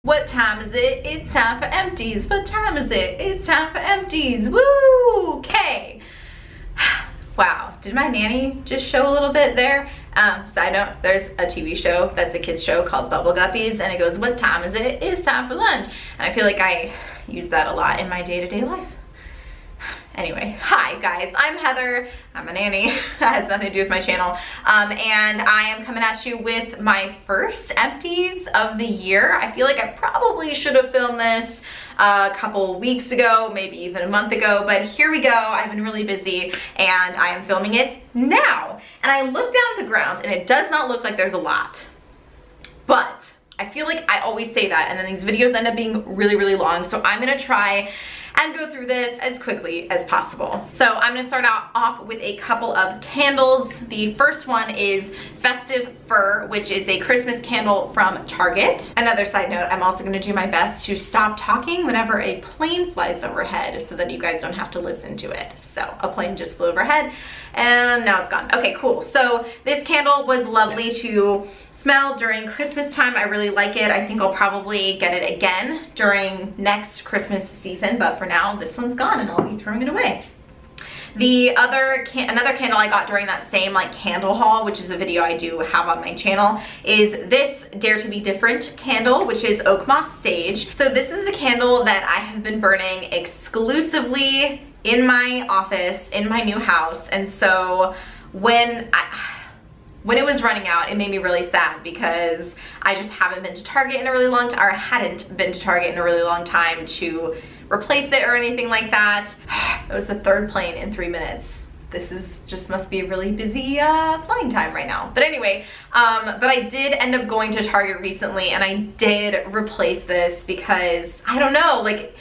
What time is it? It's time for empties. What time is it? It's time for empties. Woo! Okay. Wow, did my nanny just show a little bit there? Side note, there's a TV show that's a kid's show called Bubble Guppies, and it goes, what time is it? It's time for lunch. And I feel like I use that a lot in my day-to-day life. Anyway, hi guys, I'm Heather. I'm a nanny. That has nothing to do with my channel. And I am coming at you with my first empties of the year. I feel like I probably should have filmed this a couple weeks ago, maybe even a month ago, but here we go. I've been really busy and I am filming it now. And I look down at the ground and it does not look like there's a lot, but I feel like I always say that and then these videos end up being really, really long. So I'm gonna try and go through this as quickly as possible. So I'm gonna start off with a couple of candles. The first one is Festive Fur, which is a Christmas candle from Target. Another side note, I'm also gonna do my best to stop talking whenever a plane flies overhead so that you guys don't have to listen to it. So a plane just flew overhead and now it's gone. Okay, cool. So this candle was lovely to smell during Christmas time. I really like it. I think I'll probably get it again during next Christmas season, but for now this one's gone and I'll be throwing it away. The another candle I got during that same like candle haul, which is a video I do have on my channel, is this Dare to Be Different candle, which is Oak Moss Sage. So this is the candle that I have been burning exclusively in my office, in my new house. And so when it was running out, it made me really sad because I just haven't been to Target in a really long time, or hadn't been to Target in a really long time to replace it or anything like that. It was the third plane in 3 minutes. This is just must be a really busy flying time right now. But anyway, but I did end up going to Target recently and I did replace this because I don't know, like,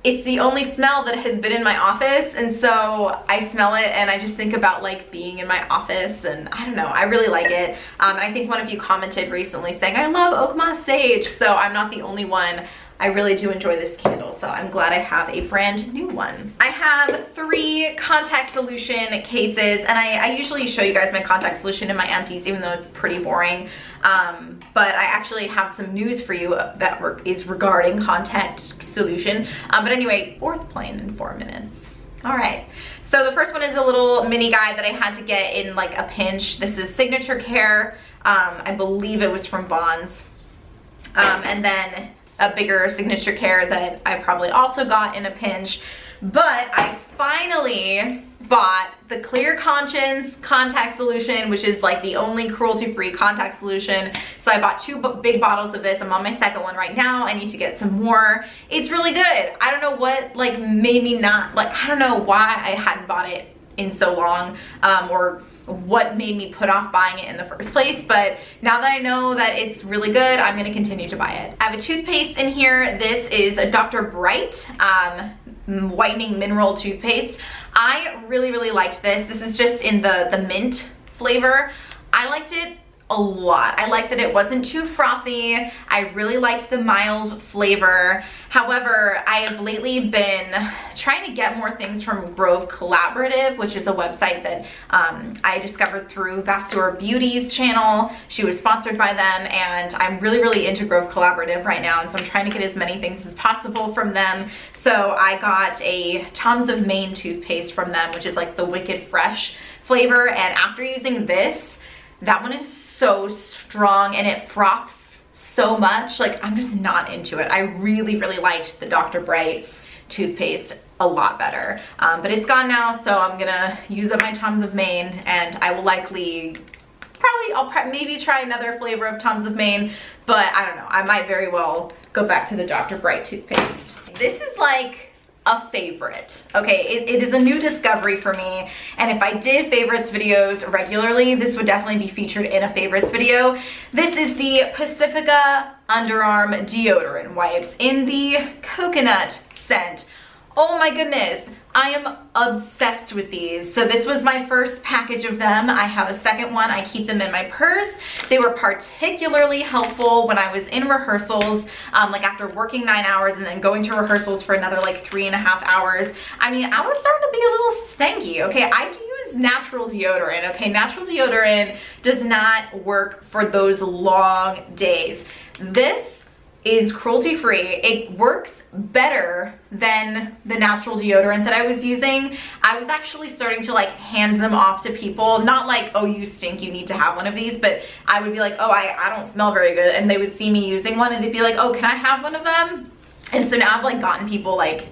it's the only smell that has been in my office, and so I smell it and I just think about like being in my office, and I don't know, I really like it. And I think one of you commented recently saying, I love Oak Moss Sage, so I'm not the only one. I really do enjoy this candle, so I'm glad I have a brand new one. I have 3 contact solution cases, and I usually show you guys my contact solution in my empties, even though it's pretty boring. But I actually have some news for you that is regarding contact solution. But anyway, 4th plane in 4 minutes. All right, so the first one is a little mini guy that I had to get in like a pinch. This is Signature Care. I believe it was from Vons. And then a bigger Signature Care that I probably also got in a pinch. But I finally bought the Clear Conscience contact solution, which is like the only cruelty-free contact solution. So I bought 2 big bottles of this. I'm on my 2nd one right now. I need to get some more. It's really good. I don't know what like made me not, like, I don't know why I hadn't bought it in so long, or what made me put off buying it in the first place, but now that I know that it's really good, I'm gonna continue to buy it. I have a toothpaste in here. This is a Dr. Bright whitening mineral toothpaste. I really, really liked this. This is just in the mint flavor. I liked it a lot. I liked that it wasn't too frothy. I really liked the mild flavor. However, I have lately been trying to get more things from Grove Collaborative, which is a website that I discovered through Vasseur Beauty's channel. She was sponsored by them, and I'm really, really into Grove Collaborative right now, and so I'm trying to get as many things as possible from them. So I got a Tom's of Maine toothpaste from them, which is like the Wicked Fresh flavor, and after using this, that one is so strong and it froths so much. Like, I'm just not into it. I really, really liked the Dr. Bright toothpaste a lot better. But it's gone now, so I'm gonna use up my Tom's of Maine, and I will likely, I'll maybe try another flavor of Tom's of Maine, but I don't know. I might very well go back to the Dr. Bright toothpaste. This is like a favorite. Okay, it is a new discovery for me, and if I did favorites videos regularly, this would definitely be featured in a favorites video. This is the Pacifica Underarm Deodorant Wipes in the coconut scent. Oh my goodness, I am obsessed with these. So this was my first package of them. I have a 2nd one. I keep them in my purse. They were particularly helpful when I was in rehearsals, like after working 9 hours and then going to rehearsals for another like 3.5 hours. I mean, I was starting to be a little stanky. Okay, I do use natural deodorant. Okay, natural deodorant does not work for those long days. This is cruelty-free. It works better than the natural deodorant that I was using. I was actually starting to like hand them off to people, not like, oh, you stink, you need to have one of these, but I would be like, oh, I don't smell very good, and they would see me using one and they'd be like, oh, can I have one of them? And so now I've like gotten people like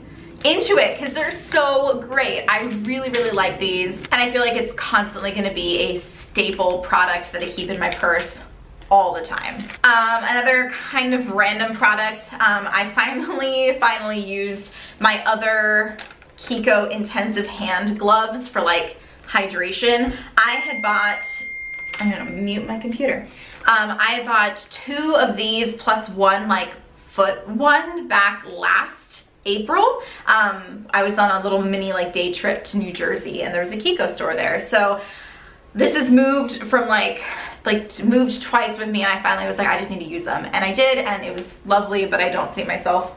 into it because they're so great. I really, really like these, and I feel like it's constantly going to be a staple product that I keep in my purse all the time. Another kind of random product, I finally used my other Kiko intensive hand gloves for like hydration. I had bought, I'm gonna mute my computer. I bought 2 of these plus one like foot one back last April. I was on a little mini like day trip to New Jersey and there was a Kiko store there. So this has moved from moved twice with me, and I finally was like, I just need to use them, and I did, and it was lovely, but I don't see myself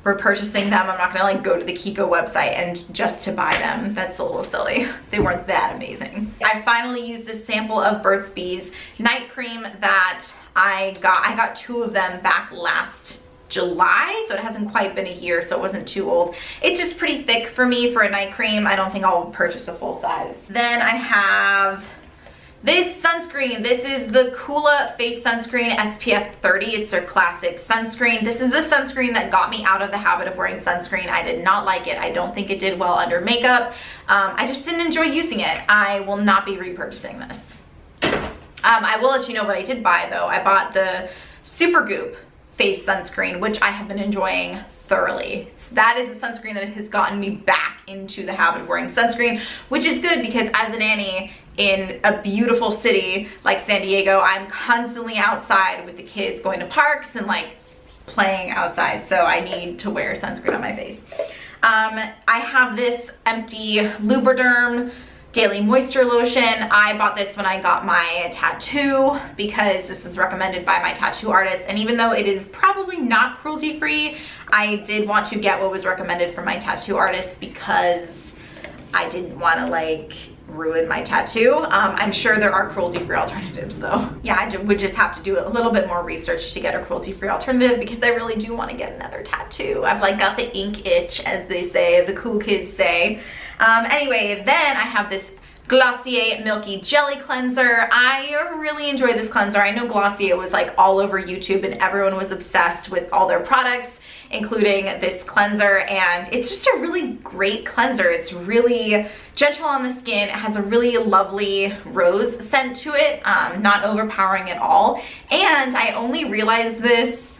repurchasing them. I'm not gonna like go to the Kiko website and just to buy them. That's a little silly. They weren't that amazing. I finally used this sample of Burt's Bees night cream that I got 2 of them back last July, so it hasn't quite been a year, so it wasn't too old. It's just pretty thick for me for a night cream. I don't think I'll purchase a full size. Then I have this sunscreen. This is the Coola Face Sunscreen SPF 30. It's their classic sunscreen. This is the sunscreen that got me out of the habit of wearing sunscreen. I did not like it. I don't think it did well under makeup. I just didn't enjoy using it. I will not be repurchasing this. I will let you know what I did buy though. I bought the Supergoop face sunscreen, which I have been enjoying thoroughly. That is a sunscreen that has gotten me back into the habit of wearing sunscreen, which is good because as a nanny in a beautiful city like San Diego, I'm constantly outside with the kids going to parks and like playing outside, so I need to wear sunscreen on my face. I have this empty Lubriderm Daily Moisture Lotion. I bought this when I got my tattoo because this was recommended by my tattoo artist, and even though it is probably not cruelty free, I did want to get what was recommended from my tattoo artist because I didn't want to like ruin my tattoo. I'm sure there are cruelty-free alternatives though. Yeah, I would just have to do a little bit more research to get a cruelty-free alternative because I really do want to get another tattoo. I've like got the ink itch, as they say, the cool kids say. Anyway, then I have this Glossier Milky Jelly Cleanser. I really enjoy this cleanser. I know Glossier was like all over YouTube and everyone was obsessed with all their products, including this cleanser, and it's just a really great cleanser. It's really gentle on the skin. It has a really lovely rose scent to it, not overpowering at all. And I only realized this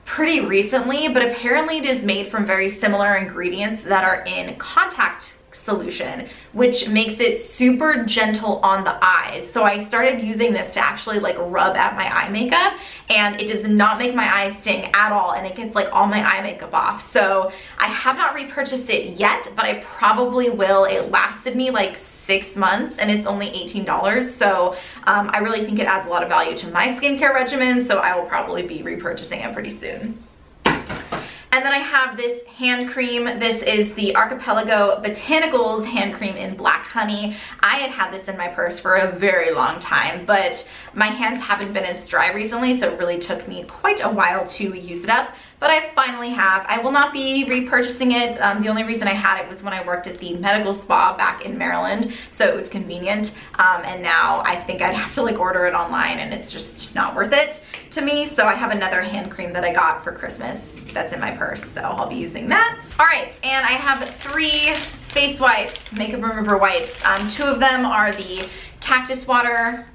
pretty recently, but apparently it is made from very similar ingredients that are in contact solution, which makes it super gentle on the eyes. So I started using this to actually like rub at my eye makeup, and it does not make my eyes sting at all, and it gets like all my eye makeup off. So I have not repurchased it yet, but I probably will. It lasted me like 6 months and it's only $18. So I really think it adds a lot of value to my skincare regimen, so I will probably be repurchasing it pretty soon. And then I have this hand cream. This is the Archipelago Botanicals hand cream in Black Honey. I had had this in my purse for a very long time, but my hands haven't been as dry recently, so it really took me quite a while to use it up. But I finally have. I will not be repurchasing it. The only reason I had it was when I worked at the medical spa back in Maryland, so it was convenient. And now I think I'd have to like order it online, and it's just not worth it to me. So I have another hand cream that I got for Christmas that's in my purse, so I'll be using that. All right, and I have 3 face wipes, makeup remover wipes. 2 of them are the cactus water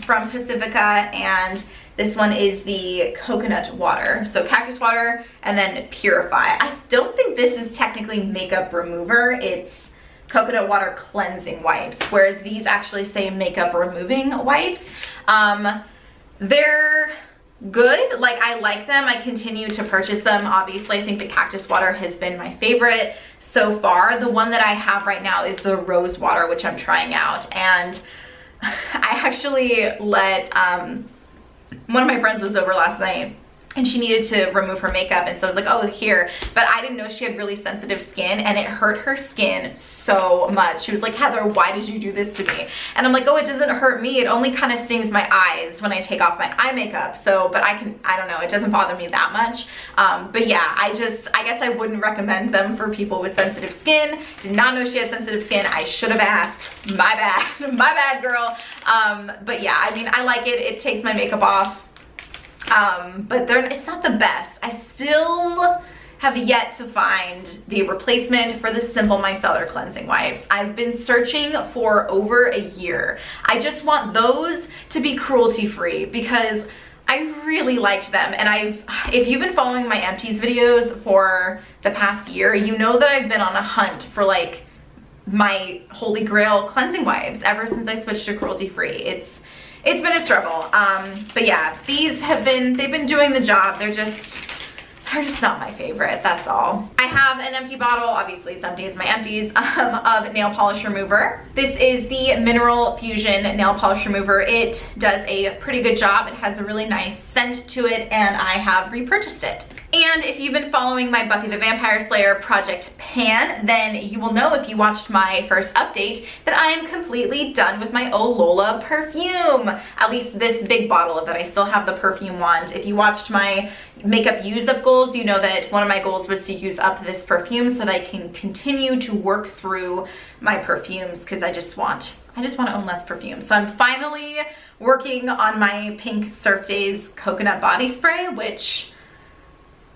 from Pacifica, and this one is the coconut water. So cactus water and then Purify. I don't think this is technically makeup remover. It's coconut water cleansing wipes, whereas these actually say makeup removing wipes. They're good. Like, I like them. I continue to purchase them. Obviously, I think the cactus water has been my favorite so far. The one that I have right now is the rose water, which I'm trying out. And I actually let one of my friends was over last night, and she needed to remove her makeup, and so I was like, oh, here. But I didn't know she had really sensitive skin, and it hurt her skin so much. She was like, Heather, why did you do this to me? And I'm like, oh, it doesn't hurt me. It only kind of stings my eyes when I take off my eye makeup. So, but I don't know, it doesn't bother me that much. But yeah, I guess I wouldn't recommend them for people with sensitive skin. Did not know she had sensitive skin. I should have asked. My bad. My bad, girl. But yeah, I mean, I like it. It takes my makeup off. But it's not the best. I still have yet to find the replacement for the Simple Micellar cleansing wipes. I've been searching for over a year. I just want those to be cruelty free because I really liked them. And if you've been following my Empties videos for the past year, you know that I've been on a hunt for like my holy grail cleansing wipes ever since I switched to cruelty free. It's been a struggle, but yeah, they've been doing the job. They're just not my favorite, that's all. I have an empty bottle, obviously it's empty, it's my Empties, of nail polish remover. This is the Mineral Fusion nail polish remover. It does a pretty good job. It has a really nice scent to it, and I have repurchased it. And if you've been following my Buffy the Vampire Slayer Project Pan, then you will know if you watched my first update that I am completely done with my Oh Lola perfume. At least this big bottle of it. I still have the perfume wand. If you watched my makeup use up goals, you know that one of my goals was to use up this perfume so that I can continue to work through my perfumes because I just want to own less perfume. So I'm finally working on my Pink Surf Days coconut body spray, which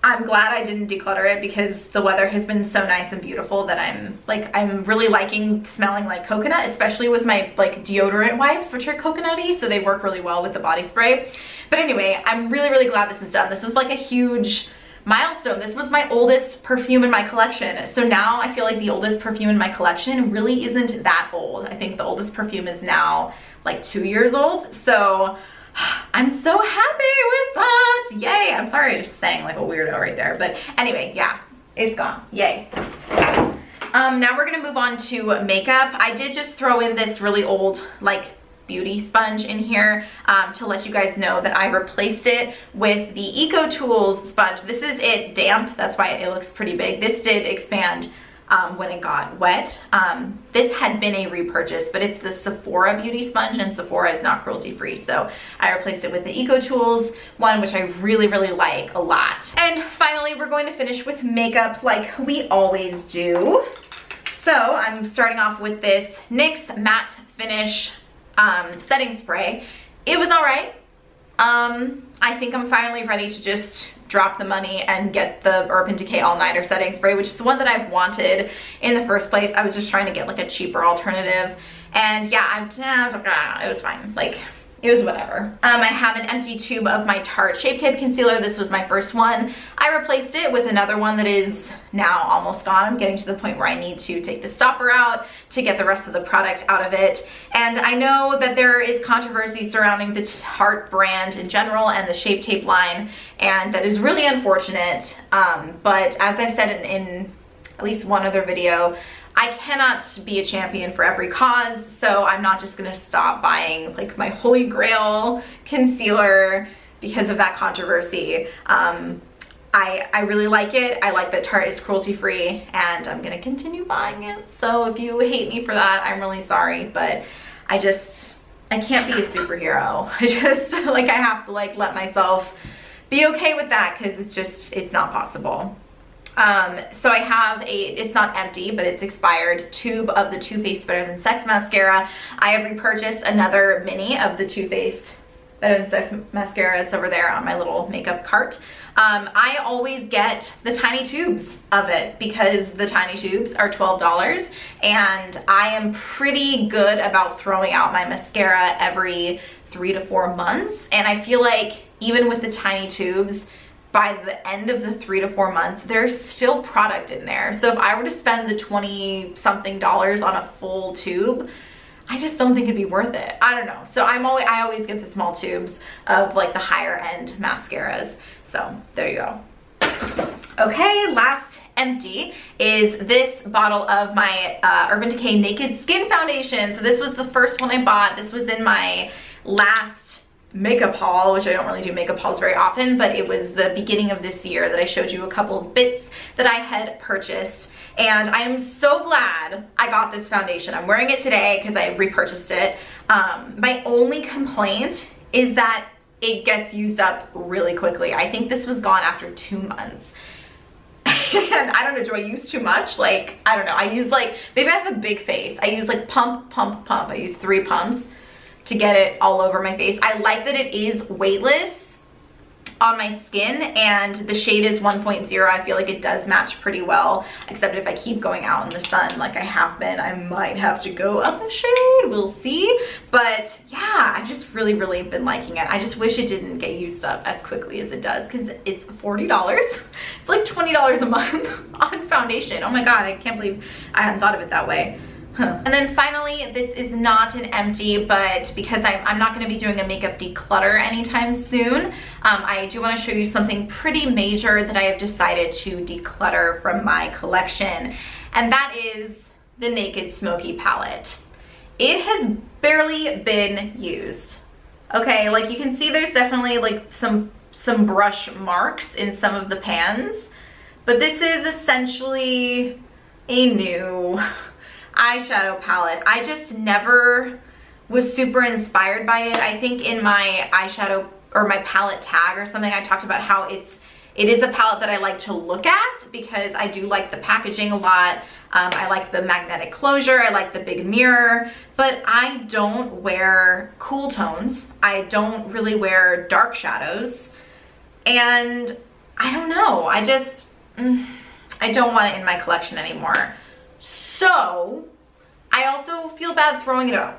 I'm glad I didn't declutter it because the weather has been so nice and beautiful that I'm really liking smelling like coconut, especially with my like deodorant wipes, which are coconutty, so they work really well with the body spray. But anyway, I'm really, really glad this is done. This was like a huge milestone. This was my oldest perfume in my collection. So now I feel like the oldest perfume in my collection really isn't that old. I think the oldest perfume is now like 2 years old. So I'm so happy with that. Yay. I'm sorry I just sang like a weirdo right there. But anyway, yeah, it's gone. Yay. Now we're going to move on to makeup. I did just throw in this really old like beauty sponge in here to let you guys know that I replaced it with the Eco Tools sponge. This is it damp. That's why it looks pretty big. This did expand when it got wet. This had been a repurchase, but it's the Sephora beauty sponge, and Sephora is not cruelty free. So I replaced it with the Eco Tools one, which I really, really like a lot. And finally, we're going to finish with makeup like we always do. So I'm starting off with this NYX Matte Finish setting spray. It was all right. I think I'm finally ready to just drop the money and get the Urban Decay All Nighter setting spray, which is the one that I've wanted in the first place. I was just trying to get like a cheaper alternative, and yeah, it was fine. Like, it was whatever. I have an empty tube of my Tarte Shape Tape Concealer. This was my first one. I replaced it with another one that is now almost gone. I'm getting to the point where I need to take the stopper out to get the rest of the product out of it. And I know that there is controversy surrounding the Tarte brand in general and the Shape Tape line, and that is really unfortunate. But as I've said in at least one other video, I cannot be a champion for every cause, so I'm not just gonna stop buying like my holy grail concealer because of that controversy. I really like it. I like that Tarte is cruelty free, and I'm gonna continue buying it. So if you hate me for that, I'm really sorry, but I can't be a superhero. I have to like let myself be okay with that, because it's not possible. So I have it's not empty, but it's expired tube of the Too Faced Better Than Sex mascara. I have repurchased another mini of the Too Faced Better Than Sex mascara. It's over there on my little makeup cart. I always get the tiny tubes of it because the tiny tubes are $12, and I am pretty good about throwing out my mascara every 3 to 4 months. And I feel like even with the tiny tubes, by the end of the 3 to 4 months, there's still product in there. So if I were to spend the $20-something on a full tube, I just don't think it'd be worth it. I don't know. So I always get the small tubes of like the higher end mascaras. So there you go. Okay, last empty is this bottle of my Urban Decay Naked Skin Foundation. So this was the first one I bought. This was in my last makeup haul, which I don't really do makeup hauls very often, but it was the beginning of this year that I showed you a couple of bits that I had purchased. And I am so glad I got this foundation. I'm wearing it today because I repurchased it. My only complaint is that it gets used up really quickly. I think this was gone after 2 months. And I don't know, do I use too much? Like, I don't know. I use like, maybe I have a big face. I use like pump, pump, pump. I use 3 pumps to get it all over my face. I like that it is weightless on my skin, and the shade is 1.0. I feel like it does match pretty well, except if I keep going out in the sun like I have been, I might have to go up a shade, we'll see. But yeah, I've just really been liking it. I just wish it didn't get used up as quickly as it does, because it's $40. It's like $20 a month on foundation. Oh my god, I can't believe I hadn't thought of it that way. And then finally, this is not an empty, but because I'm not going to be doing a makeup declutter anytime soon, I do want to show you something pretty major that I have decided to declutter from my collection, and that is the Naked Smoky palette. It has barely been used. Okay, like you can see there's definitely like some brush marks in some of the pans, but this is essentially a new eyeshadow palette. I just never was super inspired by it. I think in my eyeshadow or my palette tag or something, I talked about how it is a palette that I like to look at because I do like the packaging a lot. I like the magnetic closure, I like the big mirror, but I don't wear cool tones. I don't really wear dark shadows, and I don't know, I don't want it in my collection anymore. So I also feel bad throwing it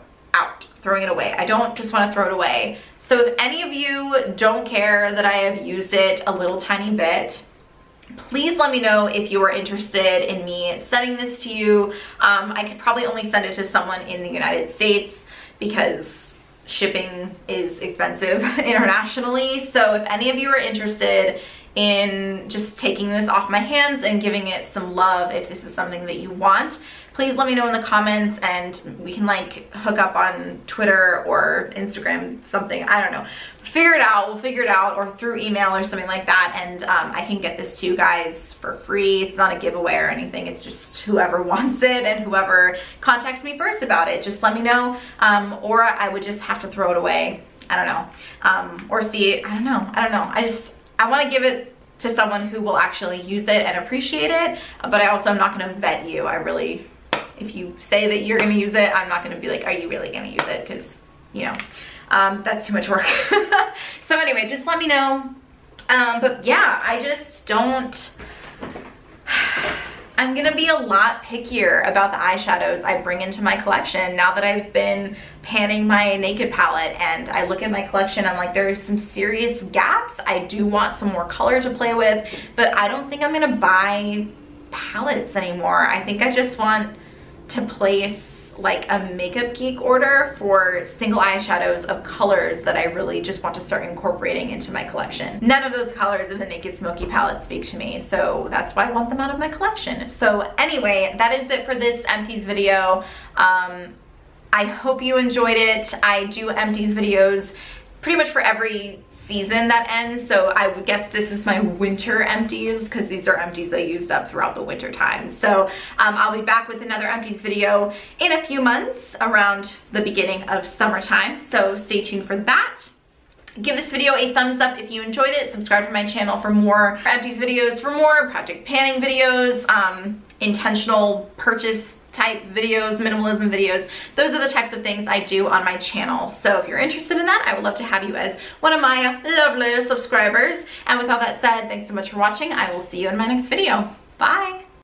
throwing it away. I don't just want to throw it away. So if any of you don't care that I have used it a little tiny bit, please let me know if you are interested in me sending this to you. I could probably only send it to someone in the United States because shipping is expensive internationally. So if any of you are interested in just taking this off my hands and giving it some love, if this is something that you want, please let me know in the comments, and we can like hook up on Twitter or Instagram, something, I don't know. We'll figure it out, or through email or something like that, and I can get this to you guys for free. It's not a giveaway or anything, it's just whoever wants it and whoever contacts me first about it, just let me know, or I would just have to throw it away. I don't know, or see, I don't know. I want to give it to someone who will actually use it and appreciate it, but I also am not going to vet you. If you say that you're going to use it, I'm not going to be like, are you really going to use it? Because, you know, that's too much work. So anyway, just let me know. But yeah, I just don't... I'm gonna be a lot pickier about the eyeshadows I bring into my collection now that I've been panning my Naked palette, and I look at my collection, I'm like, there's some serious gaps. I do want some more color to play with, but I don't think I'm gonna buy palettes anymore. I think I just want to place like a Makeup Geek order for single eyeshadows of colors that I really just want to start incorporating into my collection. None of those colors in the Naked Smoky palette speak to me, so that's why I want them out of my collection. So anyway, that is it for this Empties video. I hope you enjoyed it. I do Empties videos pretty much for every season that ends, so I would guess this is my winter empties because these are empties I used up throughout the winter time. So I'll be back with another empties video in a few months around the beginning of summertime, so stay tuned for that. Give this video a thumbs up if you enjoyed it. Subscribe to my channel for more empties videos, for more project panning videos, intentional purchase type videos, minimalism videos. Those are the types of things I do on my channel. So if you're interested in that, I would love to have you as one of my lovely subscribers. And with all that said, thanks so much for watching. I will see you in my next video.